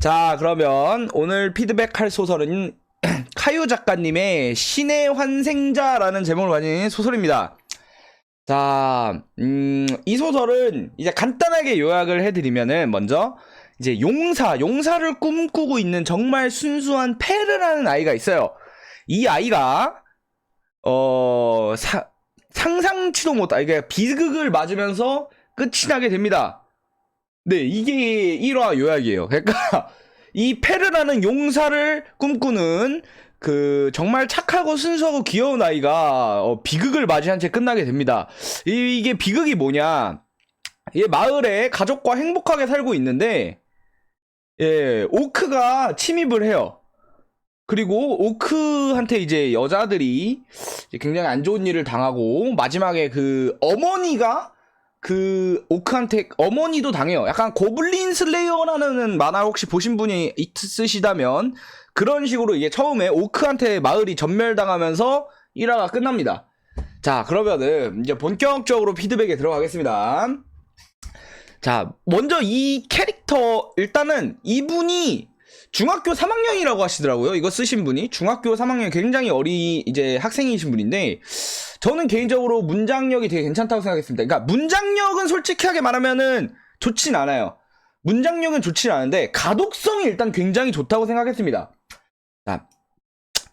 자, 그러면 오늘 피드백할 소설은 카유 작가님의 신의 환생자라는 제목을 가진 소설입니다. 자, 이 소설은 이제 간단하게 요약을 해드리면은 먼저 이제 용사를 꿈꾸고 있는 정말 순수한 페르라는 아이가 있어요. 이 아이가 상상치도 못한 이게 비극을 맞으면서 끝이 나게 됩니다. 네, 이게 1화 요약이에요. 그러니까 이 페르라는 용사를 꿈꾸는 그 정말 착하고 순수하고 귀여운 아이가 비극을 맞이한 채 끝나게 됩니다. 이게 비극이 뭐냐? 이 마을에 가족과 행복하게 살고 있는데 오크가 침입을 해요. 그리고 오크한테 이제 여자들이 이제 굉장히 안 좋은 일을 당하고 마지막에 그 어머니가 그 오크한테 어머니도 당해요. 약간 고블린 슬레이어라는 만화 혹시 보신 분이 있으시다면 그런 식으로 이게 처음에 오크한테 마을이 전멸당하면서 1화가 끝납니다. 자, 그러면은 이제 본격적으로 피드백에 들어가겠습니다. 자, 먼저 이 캐릭터 일단은 이분이 중학교 3학년이라고 하시더라고요. 이거 쓰신 분이 중학교 3학년 굉장히 이제 학생이신 분인데 저는 개인적으로 문장력이 되게 괜찮다고 생각했습니다. 그러니까 문장력은 솔직하게 말하면은 좋진 않아요. 문장력은 좋진 않은데 가독성이 일단 굉장히 좋다고 생각했습니다. 자,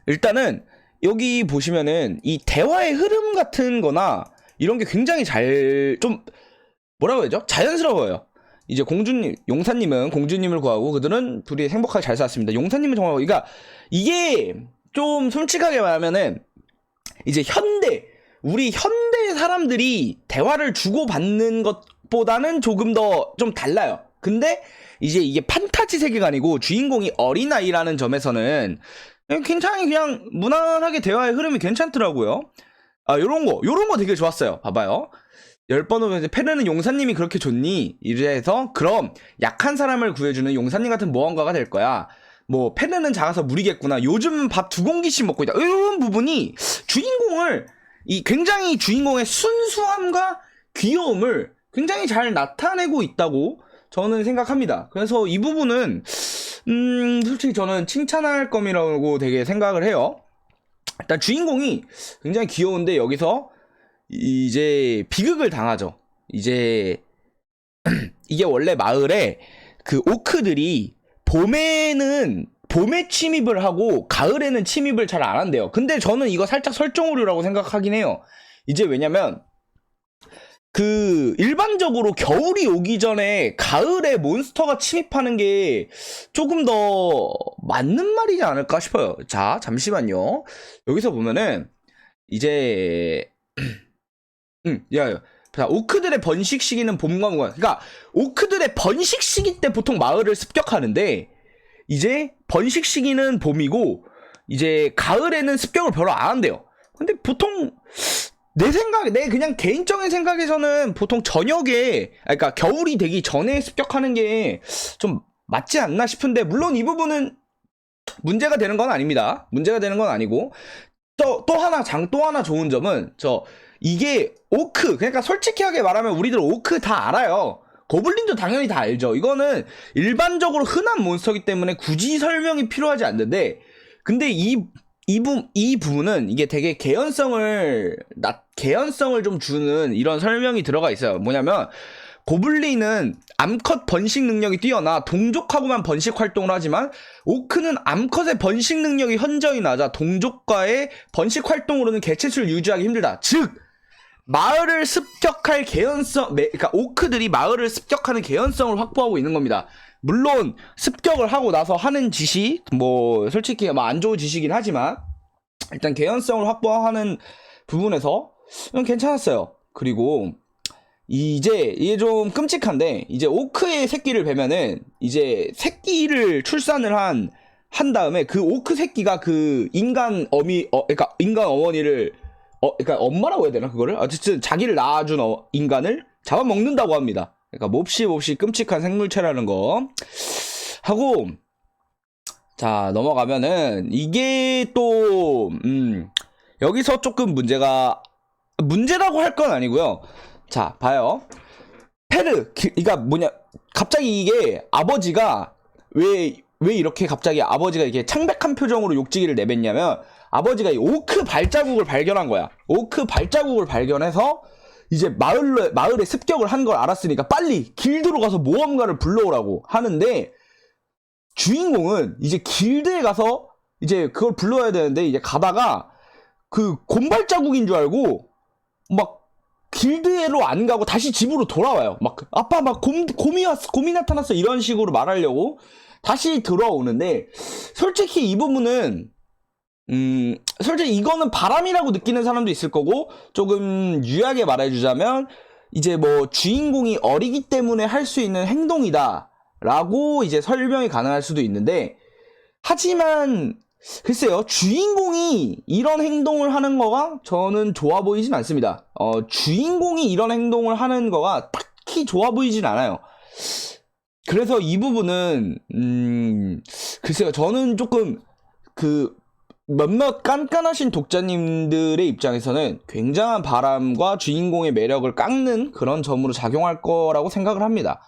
일단은 여기 보시면은 이 대화의 흐름 같은 거나 이런 게 굉장히 좀 뭐라고 해야죠? 자연스러워요. 이제 용사님은 공주님을 구하고 그들은 둘이 행복하게 잘 살았습니다. 용사님은 정말, 그러니까 이게 좀 솔직하게 말하면은 이제 우리 현대 사람들이 대화를 주고받는 것보다는 조금 더 좀 달라요. 근데 이제 이게 판타지 세계관이고 주인공이 어린아이라는 점에서는 굉장히 그냥 무난하게 대화의 흐름이 괜찮더라고요. 아, 요런 거 되게 좋았어요. 봐봐요. 10번 오면 페르는 용사님이 그렇게 좋니? 이래서 그럼 약한 사람을 구해주는 용사님 같은 모험가가 될 거야. 뭐 페르는 작아서 무리겠구나. 요즘 밥 2공기씩 먹고 있다. 이런 부분이 굉장히 주인공의 순수함과 귀여움을 굉장히 잘 나타내고 있다고 저는 생각합니다. 그래서 이 부분은 솔직히 저는 칭찬할 것이라고 되게 생각을 해요. 일단 주인공이 굉장히 귀여운데 여기서 이제 비극을 당하죠. 이제 이게 원래 마을에 그 오크들이 봄에 침입을 하고 가을에는 침입을 잘 안 한대요. 근데 저는 이거 살짝 설정 오류라고 생각하긴 해요. 이제 왜냐면 그 일반적으로 겨울이 오기 전에 가을에 몬스터가 침입하는 게 조금 더 맞는 말이지 않을까 싶어요. 자, 잠시만요. 여기서 보면은 이제 자, 오크들의 번식 시기는 봄과 무관. 그러니까 오크들의 번식 시기 때 보통 마을을 습격하는데 이제 번식 시기는 봄이고 이제 가을에는 습격을 별로 안 한대요. 근데 보통 내 그냥 개인적인 생각에서는 보통 그러니까 겨울이 되기 전에 습격하는 게 좀 맞지 않나 싶은데 물론 이 부분은 문제가 되는 건 아닙니다. 문제가 되는 건 아니고 또 하나 좋은 점은 이게 그러니까 솔직하게 말하면 우리들 오크 다 알아요. 고블린도 당연히 다 알죠. 이거는 일반적으로 흔한 몬스터이기 때문에 굳이 설명이 필요하지 않는데 근데 이 부분은 이게 되게 개연성을 좀 주는 이런 설명이 들어가 있어요. 뭐냐면 고블린은 암컷 번식 능력이 뛰어나 동족하고만 번식 활동을 하지만 오크는 암컷의 번식 능력이 현저히 낮아 동족과의 번식 활동으로는 개체수를 유지하기 힘들다. 즉 마을을 습격할 그러니까 오크들이 마을을 습격하는 개연성을 확보하고 있는 겁니다. 물론 습격을 하고 나서 하는 짓이 뭐 솔직히 안 좋은 짓이긴 하지만 일단 개연성을 확보하는 부분에서 괜찮았어요. 그리고 이게 좀 끔찍한데 이제 오크의 새끼를 베면은 이제 새끼를 출산을 한 다음에 그 오크 새끼가 그 그러니까 인간 어머니를 그러니까 엄마라고 해야 되나 그거를? 어쨌든 자기를 낳아준 인간을 잡아먹는다고 합니다. 그러니까 몹시 끔찍한 생물체라는 거 하고 자 넘어가면은 이게 또 여기서 조금 문제라고 할 건 아니고요. 자 봐요. 그러니까 갑자기 이게 아버지가 왜 이렇게 갑자기 아버지가 이렇게 창백한 표정으로 욕지기를 내뱉냐면, 아버지가 이 오크 발자국을 발견한 거야. 오크 발자국을 발견해서 이제 마을에 습격을 한 걸 알았으니까 빨리 길드로 가서 모험가를 불러오라고 하는데, 주인공은 이제 길드에 가서 이제 그걸 불러야 되는데, 이제 가다가 그 곰발자국인 줄 알고 막 길드로 안 가고 다시 집으로 돌아와요. 막 아빠 막 곰이 나타났어 이런 식으로 말하려고 다시 들어오는데, 솔직히 이 부분은 솔직히 이거는 바람이라고 느끼는 사람도 있을 거고, 조금 유하게 말해주자면 이제 뭐 주인공이 어리기 때문에 할 수 있는 행동이다 라고 이제 설명이 가능할 수도 있는데, 하지만 글쎄요, 주인공이 이런 행동을 하는 거가 저는 좋아 보이진 않습니다. 주인공이 이런 행동을 하는 거가 딱히 좋아 보이진 않아요. 그래서 이 부분은 글쎄요, 저는 조금 그 몇몇 깐깐하신 독자님들의 입장에서는 굉장한 바람과 주인공의 매력을 깎는 그런 점으로 작용할 거라고 생각을 합니다.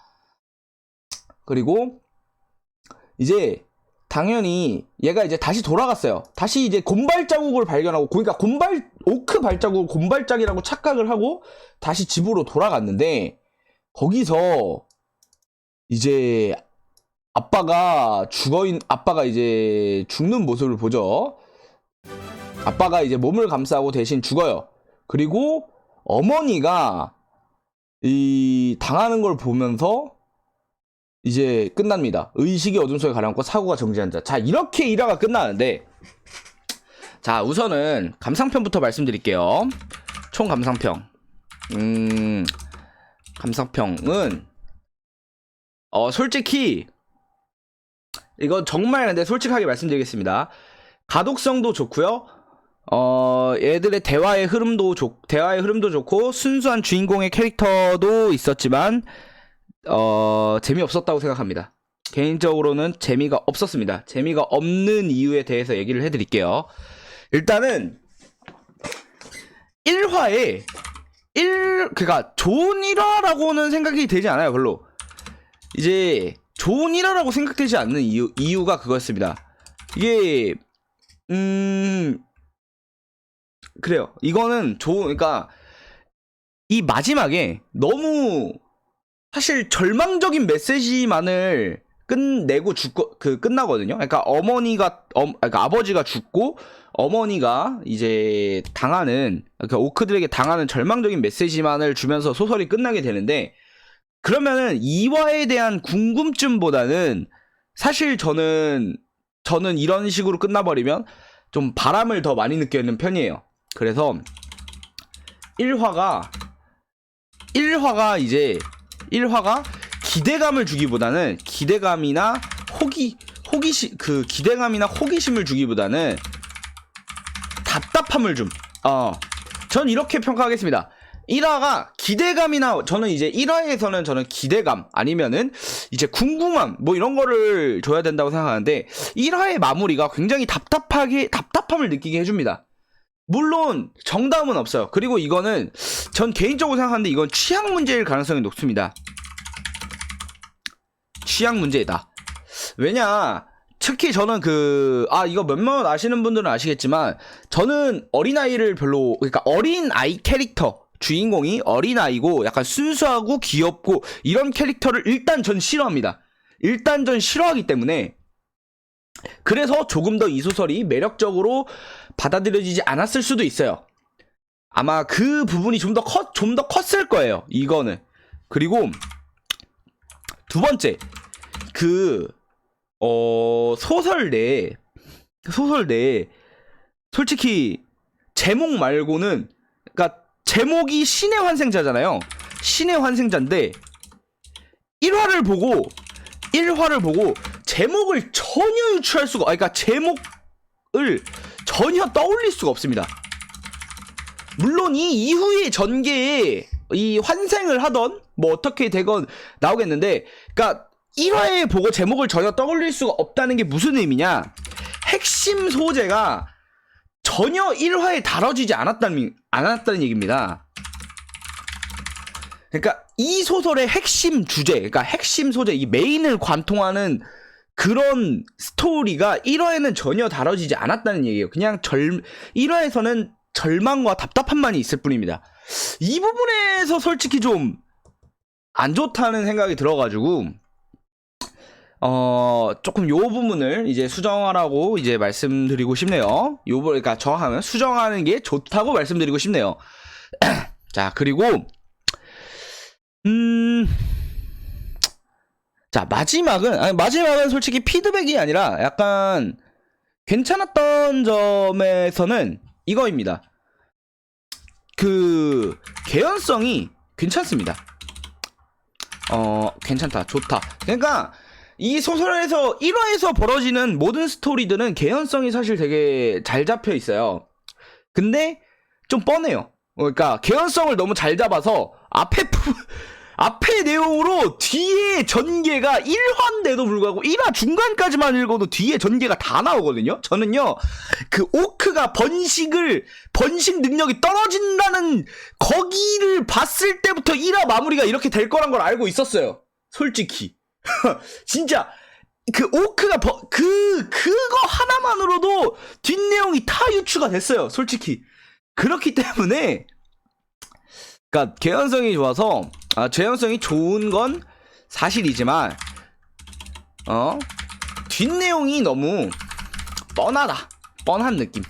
그리고 이제 당연히 얘가 이제 다시 돌아갔어요. 다시 이제 곰발자국을 발견하고, 그러니까 오크 발자국을 곰발짝이라고 착각을 하고 다시 집으로 돌아갔는데, 거기서 이제 아빠가 이제 죽는 모습을 보죠. 아빠가 이제 몸을 감싸고 대신 죽어요. 그리고 어머니가 이 당하는 걸 보면서 이제 끝납니다. 의식이 어둠 속에 가라앉고 사고가 정지한 자. 자, 이렇게 1화가 끝나는데, 자, 우선은 감상평부터 말씀드릴게요. 총 감상평. 감상평은 솔직히 이거 정말 근데 솔직하게 말씀드리겠습니다. 가독성도 좋고요. 얘들의 대화의 흐름도 좋고, 순수한 주인공의 캐릭터도 있었지만 재미없었다고 생각합니다. 개인적으로는 재미가 없었습니다. 재미가 없는 이유에 대해서 얘기를 해드릴게요. 일단은 1화에 그니까 좋은 1화라고는 생각이 되지 않아요. 별로 이제 좋은 1화라고 생각되지 않는 이유가 그거였습니다. 이게 그래요. 이거는 그러니까 이 마지막에 너무 사실 절망적인 메시지만을 끝내고 끝나거든요. 그러니까 그러니까 아버지가 죽고 어머니가 이제 그러니까 오크들에게 당하는 절망적인 메시지만을 주면서 소설이 끝나게 되는데, 그러면은 2화에 대한 궁금증보다는 사실 저는 이런 식으로 끝나버리면 좀 바람을 더 많이 느끼는 편이에요. 그래서 1화가 기대감을 주기보다는 기대감이나 호기심을 주기보다는 답답함을 전 이렇게 평가하겠습니다. 1화가 기대감이나, 저는 이제 1화에서는 저는 기대감 아니면은 이제 궁금함 뭐 이런 거를 줘야 된다고 생각하는데, 1화의 마무리가 굉장히 답답함을 느끼게 해줍니다. 물론 정답은 없어요. 그리고 이거는 전 개인적으로 생각하는데 이건 취향 문제일 가능성이 높습니다. 취향 문제이다. 왜냐, 특히 저는 이거 몇몇 아시는 분들은 아시겠지만, 저는 그러니까 어린 아이 캐릭터, 주인공이 어린 아이고 약간 순수하고 귀엽고 이런 캐릭터를 일단 전 싫어합니다. 일단 전 싫어하기 때문에, 그래서 조금 더 이 소설이 매력적으로 받아들여지지 않았을 수도 있어요. 아마 그 부분이 좀 더 컸을 거예요, 이거는. 그리고 두 번째, 소설 내에 솔직히 제목 말고는, 그러니까 제목이 신의 환생자잖아요. 신의 환생자인데 1화를 보고 제목을 전혀 유추할 수가, 그러니까 제목을 전혀 떠올릴 수가 없습니다. 물론 이 이후의 전개에 이 환생을 하던 뭐 어떻게 되건 나오겠는데, 그러니까 1화에 보고 제목을 전혀 떠올릴 수가 없다는 게 무슨 의미냐, 핵심 소재가 전혀 1화에 다뤄지지 않았다는 얘기입니다. 그러니까 이 소설의 핵심 주제, 그러니까 핵심 소재, 이 메인을 관통하는 그런 스토리가 1화에는 전혀 다뤄지지 않았다는 얘기예요. 그냥 1화에서는 절망과 답답함만이 있을 뿐입니다. 이 부분에서 솔직히 좀 안 좋다는 생각이 들어가지고 조금 요 부분을 이제 수정하라고 이제 말씀드리고 싶네요. 그러니까 정하면 수정하는 게 좋다고 말씀드리고 싶네요. 자, 그리고 자, 마지막은 솔직히 피드백이 아니라 약간 괜찮았던 점에서는 이거입니다. 그 개연성이 괜찮습니다. 괜찮다, 좋다. 그러니까 이 소설에서 1화에서 벌어지는 모든 스토리들은 개연성이 사실 되게 잘 잡혀 있어요. 근데 좀 뻔해요. 그러니까 개연성을 너무 잘 잡아서 앞에 내용으로 뒤에 전개가 1화인데도 불구하고 1화 중간까지만 읽어도 뒤에 전개가 다 나오거든요. 저는요, 그 오크가 번식 능력이 떨어진다는 거기를 봤을 때부터 1화 마무리가 이렇게 될 거란 걸 알고 있었어요. 솔직히. 진짜 그 오크가 그거 하나만으로도 뒷내용이 다 유추가 됐어요. 솔직히. 그렇기 때문에 그러니까 개연성이 좋아서 재현성이 좋은 건 사실이지만 뒷내용이 너무 뻔한 느낌.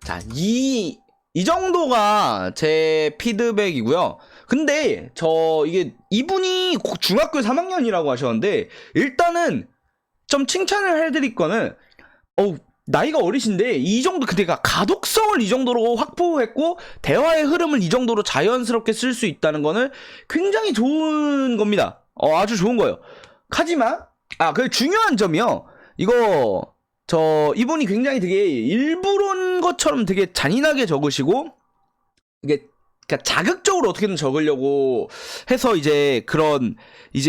자, 이 정도가 제 피드백이고요. 근데 이분이 중학교 3학년이라고 하셨는데 일단은 좀 칭찬을 해드릴 거는 나이가 어리신데 이 정도 그대가 가독성을 이 정도로 확보했고 대화의 흐름을 이 정도로 자연스럽게 쓸 수 있다는 거는 굉장히 좋은 겁니다. 아주 좋은 거예요. 하지만 그 중요한 점이요. 이분이 굉장히 되게 일부러인 것처럼 되게 잔인하게 적으시고 이게 그러니까 자극적으로 어떻게든 적으려고 해서 이제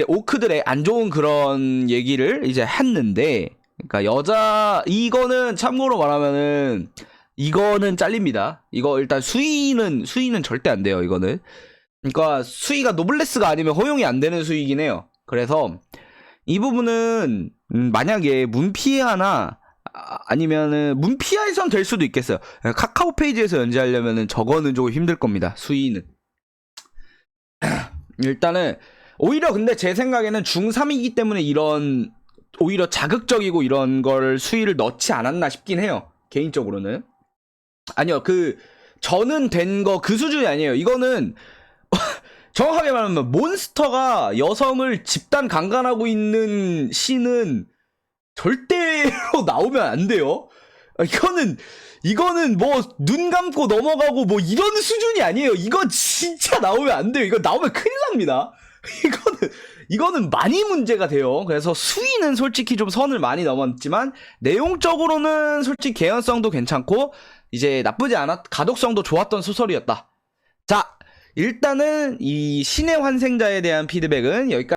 오크들의 안 좋은 그런 얘기를 이제 했는데, 그러니까 이거는 참고로 말하면은 이거는 잘립니다. 이거 일단 수위는 절대 안 돼요. 이거는 그러니까 수위가 노블레스가 아니면 허용이 안 되는 수위이긴 해요. 그래서 이 부분은 만약에 문피아나 아니면은 문피아에선 될 수도 있겠어요. 카카오 페이지에서 연재하려면은 저거는 조금 힘들 겁니다. 수위는. 일단은 오히려 근데 제 생각에는 중3이기 때문에 이런 오히려 자극적이고 이런 걸 수위를 넣지 않았나 싶긴 해요. 개인적으로는. 아니요, 저는 된 거 그 수준이 아니에요. 이거는 정확하게 말하면 몬스터가 여성을 집단 강간하고 있는 씬은 절대로 나오면 안 돼요. 이거는 뭐 눈 감고 넘어가고 뭐 이런 수준이 아니에요. 이거 진짜 나오면 안 돼요. 이거 나오면 큰일 납니다. 이거는 많이 문제가 돼요. 그래서 수위는 솔직히 좀 선을 많이 넘었지만 내용적으로는 솔직히 개연성도 괜찮고 이제 나쁘지 않았, 가독성도 좋았던 소설이었다. 자, 일단은 이 신의 환생자에 대한 피드백은 여기까지.